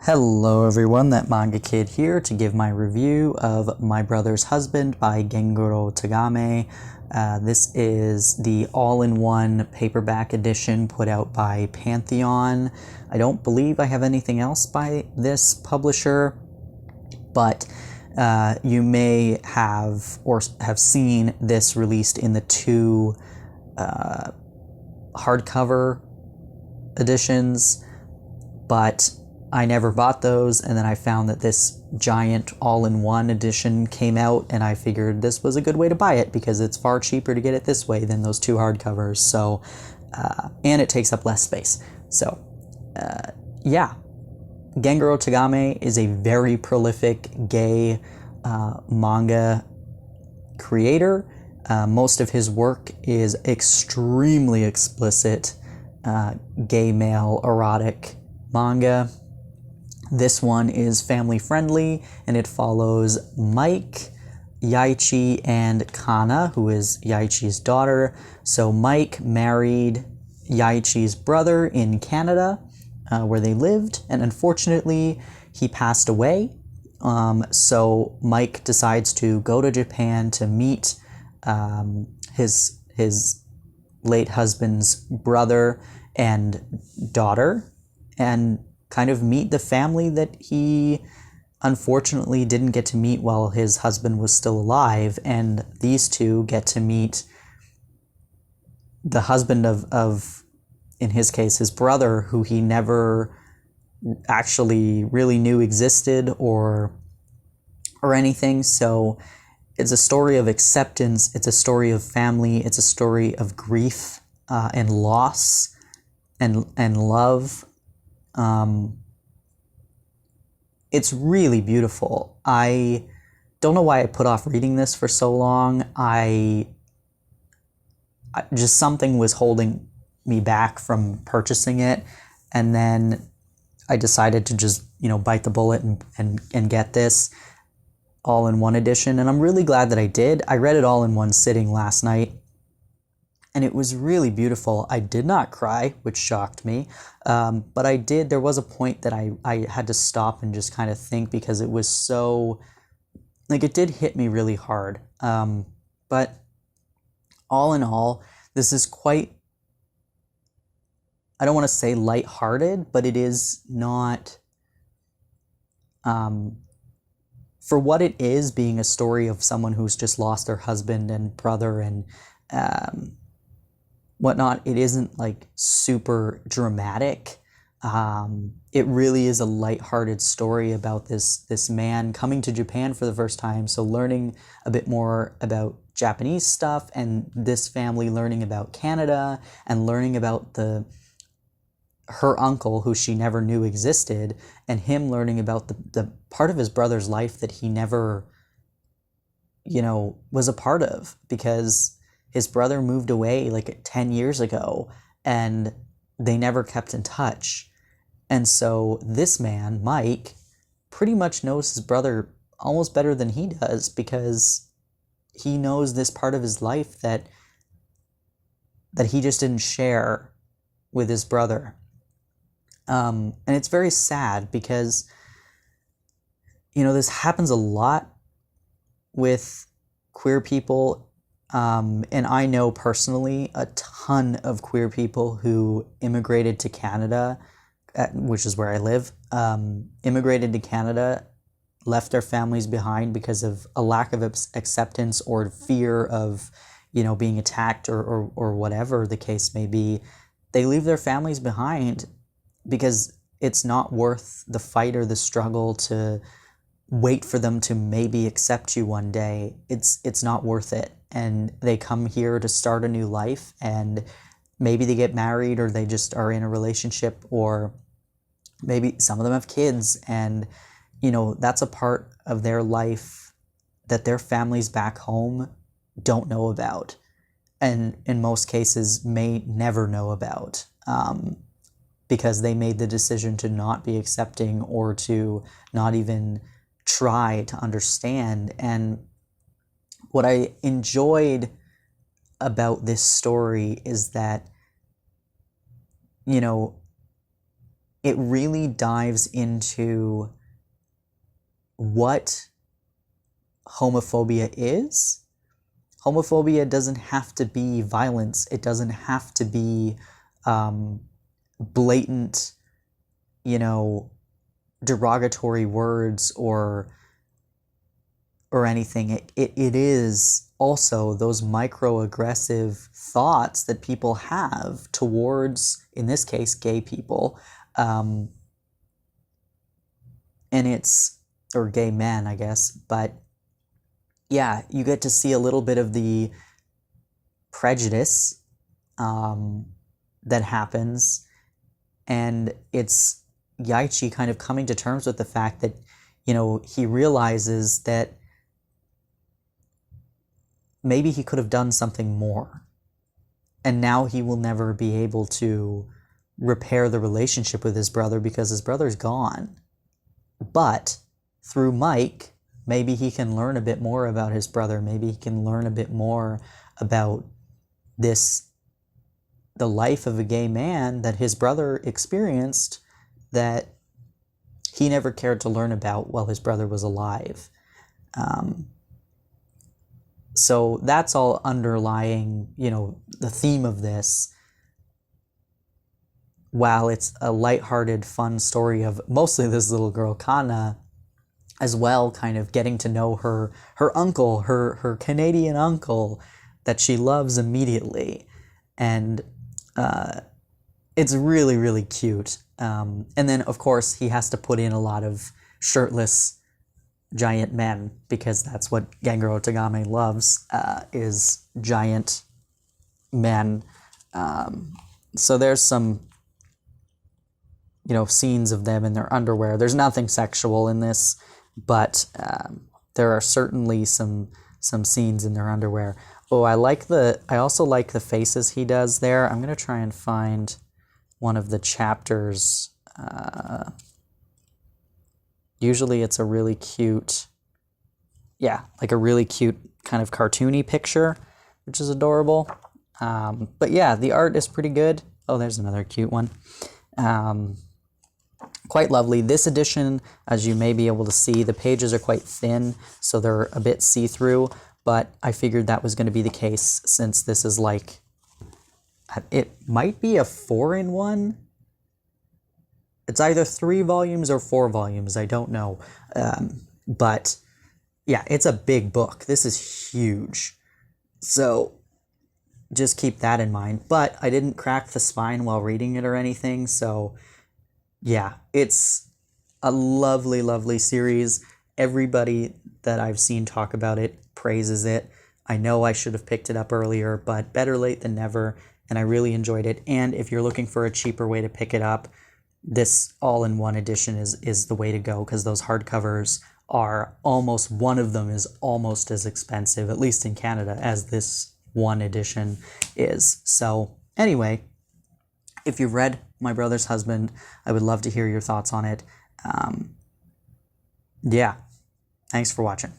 Hello everyone, that Manga Kid here to give my review of My Brother's Husband by Gengoroh Tagame. This is the all-in-one paperback edition put out by Pantheon. I don't believe I have anything else by this publisher, but you may have or have seen this released in the two hardcover editions, but I never bought those, and then I found that this giant all-in-one edition came out, and I figured this was a good way to buy it because it's far cheaper to get it this way than those two hardcovers. So, and it takes up less space. So, yeah, Gengoroh Tagame is a very prolific gay manga creator. Most of his work is extremely explicit gay male erotic manga. This one is family friendly, and it follows Mike, Yaichi, and Kana, who is Yaichi's daughter. So Mike married Yaichi's brother in Canada, where they lived, and unfortunately he passed away. So Mike decides to go to Japan to meet his late husband's brother and daughter, and kind of meet the family that he unfortunately didn't get to meet while his husband was still alive. And these two get to meet the husband of in his case, his brother, who he never actually really knew existed or anything. So it's a story of acceptance, it's a story of family, it's a story of grief and loss and love. It's really beautiful. I don't know why I put off reading this for so long. I just something was holding me back from purchasing it, and then I decided to just, bite the bullet and get this all-in-one edition, and I'm really glad that I did. I read it all in one sitting last night, and it was really beautiful. I did not cry, which shocked me, but I did. There was a point that I had to stop and just kind of think, because it was so, it did hit me really hard. But all in all, this is quite, I don't want to say lighthearted, but it is not, for what it is, being a story of someone who's just lost their husband and brother and whatnot, it isn't super dramatic. It really is a lighthearted story about this man coming to Japan for the first time, so learning a bit more about Japanese stuff, and this family learning about Canada and learning about her uncle, who she never knew existed, and him learning about the part of his brother's life that he never, was a part of, because his brother moved away 10 years ago, and they never kept in touch. And so this man, Mike, pretty much knows his brother almost better than he does, because he knows this part of his life that he just didn't share with his brother. And it's very sad, because, this happens a lot with queer people. And I know personally a ton of queer people who immigrated to Canada, which is where I live, immigrated to Canada, left their families behind because of a lack of acceptance or fear of, being attacked or whatever the case may be. They leave their families behind because it's not worth the fight or the struggle to wait for them to maybe accept you one day. It's not worth it. And they come here to start a new life, and maybe they get married, or they just are in a relationship, or maybe some of them have kids, and that's a part of their life that their families back home don't know about, and in most cases may never know about, because they made the decision to not be accepting, or to not even try to understand. And what I enjoyed about this story is that, it really dives into what homophobia is. Homophobia doesn't have to be violence. It doesn't have to be blatant, derogatory words or anything. It is also those microaggressive thoughts that people have towards, in this case, gay people, and or gay men, I guess. But yeah, you get to see a little bit of the prejudice that happens, and it's Yaichi kind of coming to terms with the fact that, he realizes that maybe he could have done something more, and now he will never be able to repair the relationship with his brother because his brother's gone. But through Mike, maybe he can learn a bit more about his brother. Maybe he can learn a bit more about the life of a gay man that his brother experienced that he never cared to learn about while his brother was alive. So that's all underlying, the theme of this. While it's a lighthearted, fun story of mostly this little girl, Kana, as well, kind of getting to know her uncle, her Canadian uncle that she loves immediately. And it's really, really cute. And then, of course, he has to put in a lot of shirtless giant men, because that's what Gengoroh Tagame loves, is giant men. So there's some, scenes of them in their underwear. There's nothing sexual in this, but there are certainly some scenes in their underwear. Oh, I also like the faces he does there. I'm going to try and find one of the chapters. Usually it's a really cute, like a really cute kind of cartoony picture, which is adorable. But yeah, the art is pretty good. Oh, there's another cute one. Quite lovely. This edition, as you may be able to see, the pages are quite thin, so they're a bit see-through, but I figured that was going to be the case since this is like, it might be a 4-in-1. It's either 3 volumes or 4 volumes, I don't know. But yeah, it's a big book. This is huge. So just keep that in mind. But I didn't crack the spine while reading it or anything, so yeah, it's a lovely, lovely series. Everybody that I've seen talk about it praises it. I know I should have picked it up earlier, but better late than never, and I really enjoyed it. And if you're looking for a cheaper way to pick it up, this all-in-one edition is the way to go, because those hardcovers are almost, one of them is almost as expensive, at least in Canada, as this one edition is. So anyway, if you've read My Brother's Husband, I would love to hear your thoughts on it. Yeah, thanks for watching.